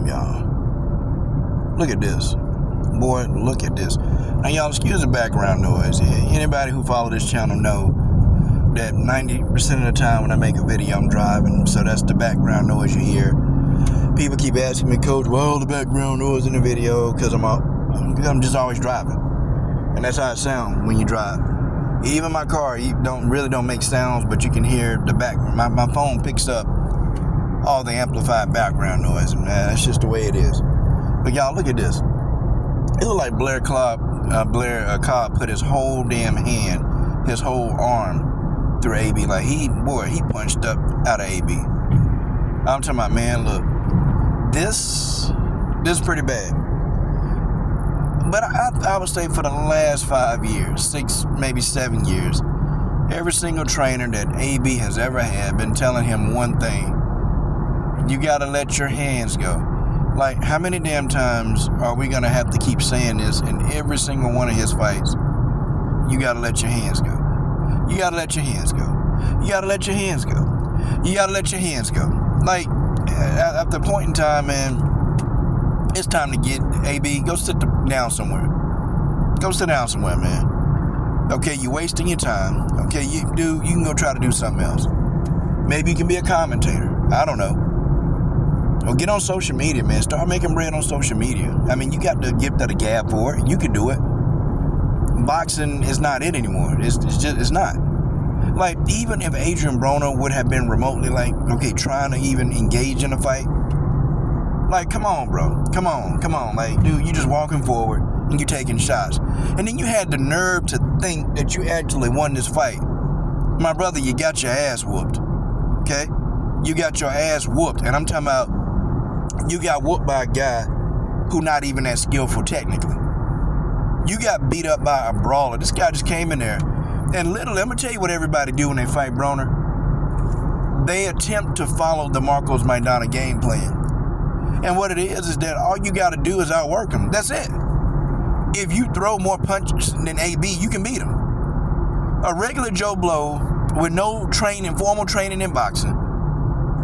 damn, y'all. Look at this. Boy, look at this. Now, y'all, excuse the background noise. Anybody who follow this channel know that 90% of the time when I make a video, I'm driving. So that's the background noise you hear. People keep asking me, Coach, well, the background noise in the video, because I'm just always driving. And that's how it sounds when you drive. Even my car, you don't make sounds, but you can hear the back. My phone picks up all the amplified background noise, and that's just the way it is. But y'all, look at this. It looked like Blair Cobb put his whole damn hand, his whole arm through AB. Like he punched up out of AB. I'm talking about, man, look, this is pretty bad. But I would say for the last 5 years, 6, maybe 7 years, every single trainer that AB has ever had been telling him one thing: you gotta let your hands go. Like, how many damn times are we gonna have to keep saying this in every single one of his fights? You gotta let your hands go. You gotta let your hands go. You gotta let your hands go. You gotta let your hands go. Like, at the point in time, man, it's time to get AB. Go sit down somewhere. Go sit down somewhere, man. Okay, you're wasting your time. Okay, you can go try to do something else. Maybe you can be a commentator. I don't know. Or get on social media, man. Start making bread on social media. I mean, you got the gift of the gab for it. You can do it. Boxing is not it anymore. It's not. Like, even if Adrien Broner would have been remotely, like, okay, trying to even engage in a fight, like, come on, bro. Come on. Like, dude, you just walking forward and you taking shots. And then you had the nerve to think that you actually won this fight. My brother, you got your ass whooped. Okay? You got your ass whooped. And I'm talking about you got whooped by a guy who not even that skillful technically. You got beat up by a brawler. This guy just came in there. And literally, I'm going to tell you what everybody do when they fight Broner. They attempt to follow the Marcos Maidana game plan. And what it is that all you got to do is outwork him. That's it. If you throw more punches than AB, you can beat him. A regular Joe Blow with no formal training in boxing,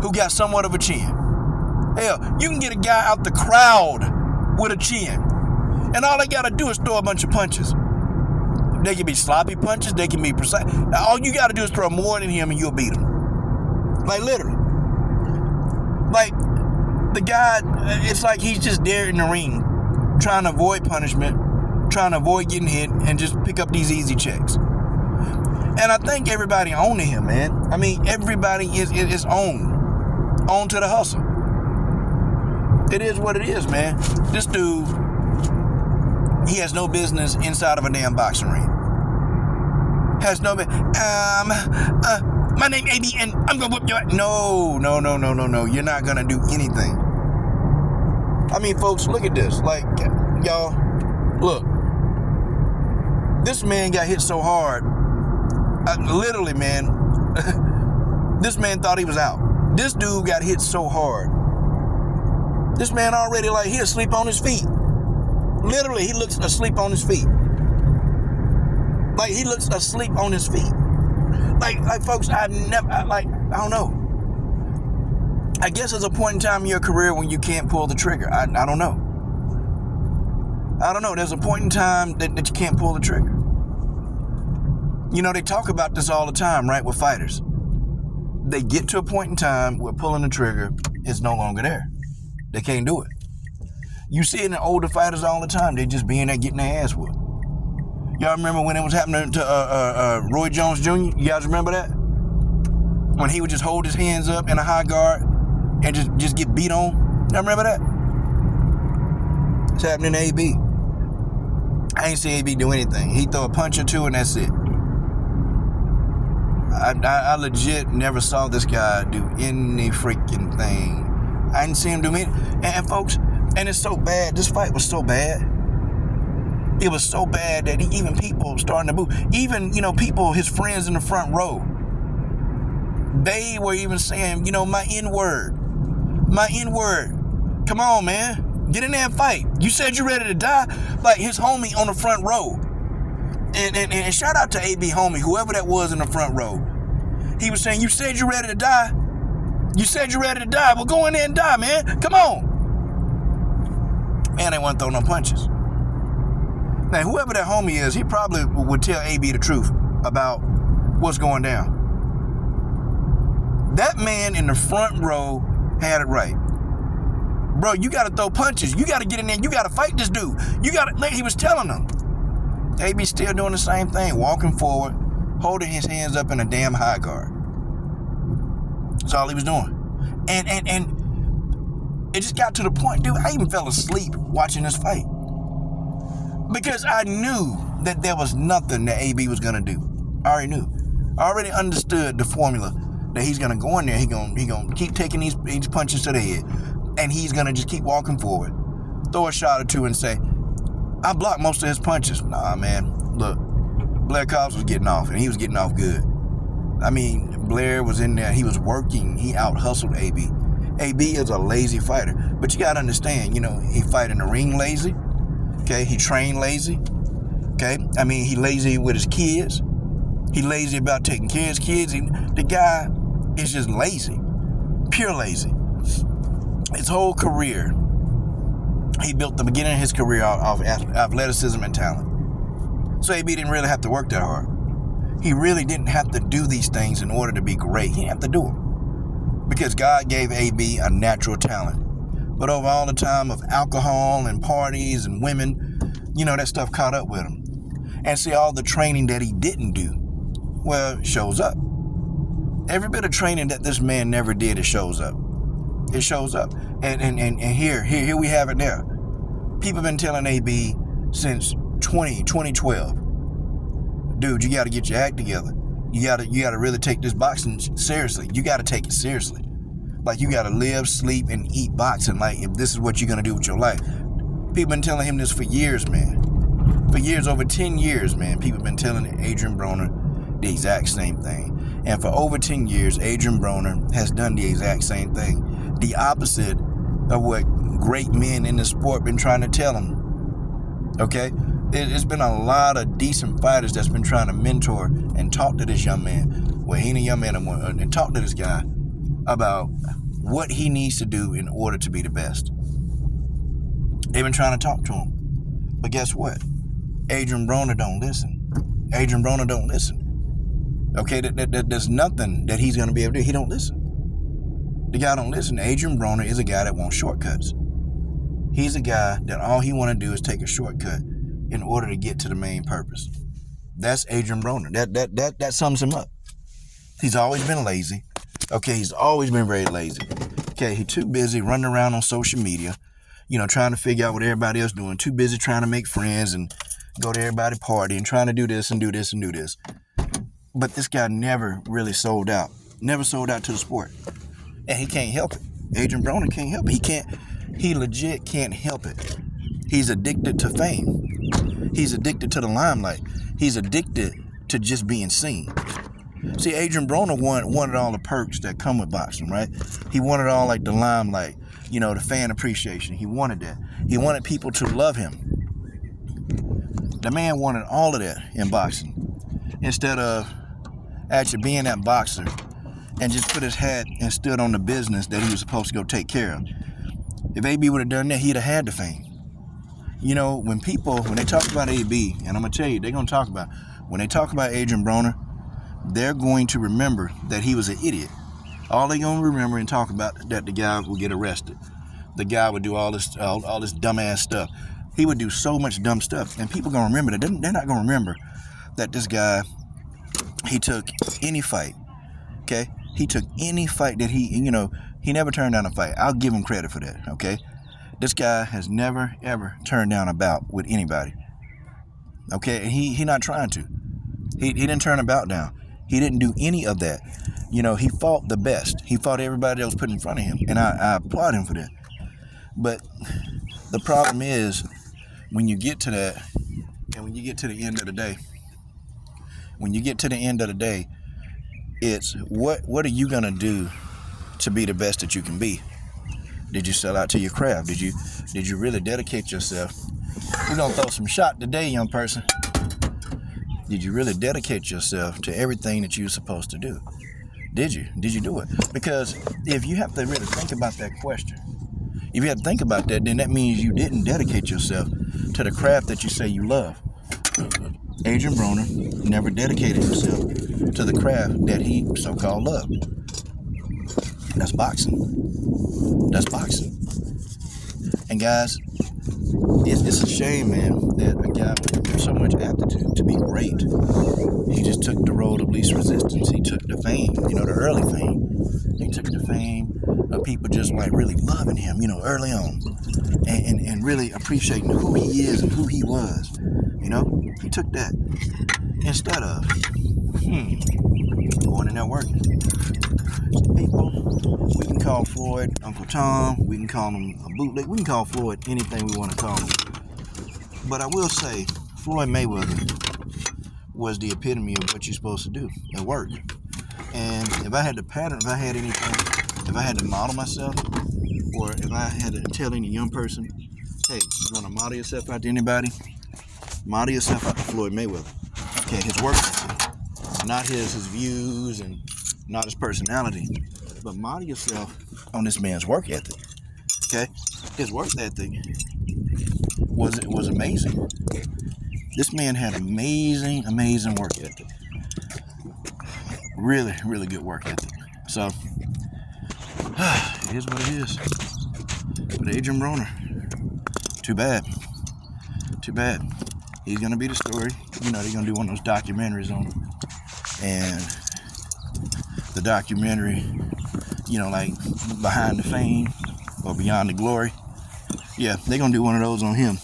who got somewhat of a chin. Hell, you can get a guy out the crowd with a chin. And all they got to do is throw a bunch of punches. They can be sloppy punches. They can be precise. All you got to do is throw more than him and you'll beat him. Like, literally. Like, the guy, it's like he's just there in the ring trying to avoid punishment, trying to avoid getting hit, and just pick up these easy checks. And I think everybody owning him, man. I mean, everybody is on to the hustle. It is what it is, man. This dude, he has no business inside of a damn boxing ring. Has no my name AB and I'm gonna whoop your ass. No. You're not gonna do anything. I mean, folks, look at this. Like, y'all, look. This man got hit so hard. Literally, man. This man thought he was out. This dude got hit so hard. This man already, like, he asleep on his feet. Literally, he looks asleep on his feet. Like, he looks asleep on his feet. Like, folks, I don't know. I guess there's a point in time in your career when you can't pull the trigger. I don't know. There's a point in time that you can't pull the trigger. You know, they talk about this all the time, right, with fighters. They get to a point in time where pulling the trigger is no longer there. They can't do it. You see it in older fighters all the time. They just be in there getting their ass whooped. Y'all remember when it was happening to Roy Jones Jr.? You guys remember that? When he would just hold his hands up in a high guard and just get beat on? Y'all remember that? It's happening to AB. I ain't see AB do anything. He throw a punch or two and that's it. I legit never saw this guy do any freaking thing. I didn't see him do anything. And folks, and it's so bad. This fight was so bad. It was so bad that even people starting to boo. Even, people, his friends in the front row, they were even saying, my N-word. My N-word. Come on, man. Get in there and fight. You said you're ready to die? Like his homie on the front row. And shout out to AB homie, whoever that was in the front row. He was saying, you said you're ready to die? You said you're ready to die. Well, go in there and die, man. Come on. Man ain't want to throw no punches. Now, whoever that homie is, he probably would tell AB the truth about what's going down. That man in the front row had it right. Bro, you got to throw punches. You got to get in there. You got to fight this dude. He was telling them. AB still doing the same thing, walking forward, holding his hands up in a damn high guard. That's all he was doing. And it just got to the point, dude, I even fell asleep watching this fight. Because I knew that there was nothing that AB was going to do. I already knew. I already understood the formula that he's going to go in there. He's going to keep taking these punches to the head. And he's going to just keep walking forward. Throw a shot or two and say, I blocked most of his punches. Nah, man. Look, Blair Cobb was getting off, and he was getting off good. I mean, Blair was in there. He was working. He out-hustled AB. AB is a lazy fighter. But you got to understand, he fight in the ring lazy. Okay? He trained lazy. Okay? I mean, he lazy with his kids. He lazy about taking care of his kids. The guy is just lazy. Pure lazy. His whole career, he built the beginning of his career off athleticism and talent. So AB didn't really have to work that hard. He really didn't have to do these things in order to be great. He didn't have to do them. Because God gave AB a natural talent. But over all the time of alcohol and parties and women, that stuff caught up with him. And see, all the training that he didn't do, well, it shows up. Every bit of training that this man never did, it shows up. It shows up. And here we have it now. People have been telling AB since 2012, dude, you got to get your act together. You got to really take this boxing seriously. You got to take it seriously. Like, you got to live, sleep, and eat boxing. Like, if this is what you're going to do with your life. People been telling him this for years, man. For years, over 10 years, man. People been telling Adrien Broner the exact same thing. And for over 10 years, Adrien Broner has done the exact same thing. The opposite of what great men in the sport been trying to tell him. Okay? It's been a lot of decent fighters that's been trying to mentor and talk to this young man. Well, he and a young man and talk to this guy about what he needs to do in order to be the best. They've been trying to talk to him. But guess what? Adrien Broner don't listen. Adrien Broner don't listen. Okay? There's nothing that he's going to be able to do. He don't listen. The guy don't listen. Adrien Broner is a guy that wants shortcuts. He's a guy that all he want to do is take a shortcut in order to get to the main purpose. That's Adrien Broner. That sums him up. He's always been lazy. Okay, he's always been very lazy. Okay, he's too busy running around on social media, trying to figure out what everybody else doing. Too busy trying to make friends and go to everybody's party and trying to do this and do this and do this. But this guy never really sold out. Never sold out to the sport. And he can't help it. Adrien Broner can't help it. He legit can't help it. He's addicted to fame. He's addicted to the limelight. He's addicted to just being seen. See, Adrien Broner wanted all the perks that come with boxing, right? He wanted all like the limelight, the fan appreciation. He wanted that. He wanted people to love him. The man wanted all of that in boxing. Instead of actually being that boxer and just put his hat and stood on the business that he was supposed to go take care of. If AB would have done that, he'd have had the fame. When they talk about AB, and I'm going to tell you, they're going to talk about, when they talk about Adrien Broner, they're going to remember that he was an idiot. All they're going to remember and talk about that the guy would get arrested. The guy would do all this dumbass stuff. He would do so much dumb stuff, and people going to remember that. They're not going to remember that this guy, he took any fight, okay? He took any fight that he never turned down a fight. I'll give him credit for that, okay? This guy has never, ever turned down a bout with anybody, okay? And he not trying to. He didn't turn a bout down. He didn't do any of that. He fought the best. He fought everybody that was put in front of him, and I applaud him for that. But the problem is, when you get to that, and when you get to the end of the day, it's what are you gonna do to be the best that you can be? Did you sell out to your craft? Did you really dedicate yourself? We're gonna throw some shot today, young person. Did you really dedicate yourself to everything that you're supposed to do? Did you do it? Because if you have to really think about that question, If you have to think about that, then that means you didn't dedicate yourself to the craft that you say you love. Adrien Broner never dedicated himself to the craft that he so-called loved. That's boxing. That's boxing. And guys, it's a shame, man, that a guy with so much aptitude to be great, he just took the road of least resistance. He took the fame, the early fame. He took the fame of people just like really loving him, early on, and really appreciating who he is and who he was. He took that instead of going in there working. People, we can call Floyd Uncle Tom, we can call him a bootleg, we can call Floyd anything we want to call him. But I will say, Floyd Mayweather was the epitome of what you're supposed to do at work. And if I had to pattern, if I had anything, if I had to model myself, or if I had to tell any young person, hey, you want to model yourself out to anybody? Model yourself out to Floyd Mayweather. Okay, his work ethic, not his views and not his personality, but model yourself on this man's work ethic. Okay, his work ethic was amazing. This man had amazing work ethic. Really, really good work ethic. So it is what it is. But Adrien Broner, too bad. He's gonna be the story. They're gonna do one of those documentaries on him, and the documentary, like Behind the Fame or Beyond the Glory. Yeah, they're gonna do one of those on him,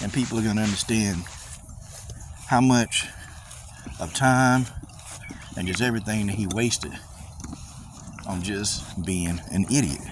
and people are gonna understand how much of time and just everything that he wasted on just being an idiot.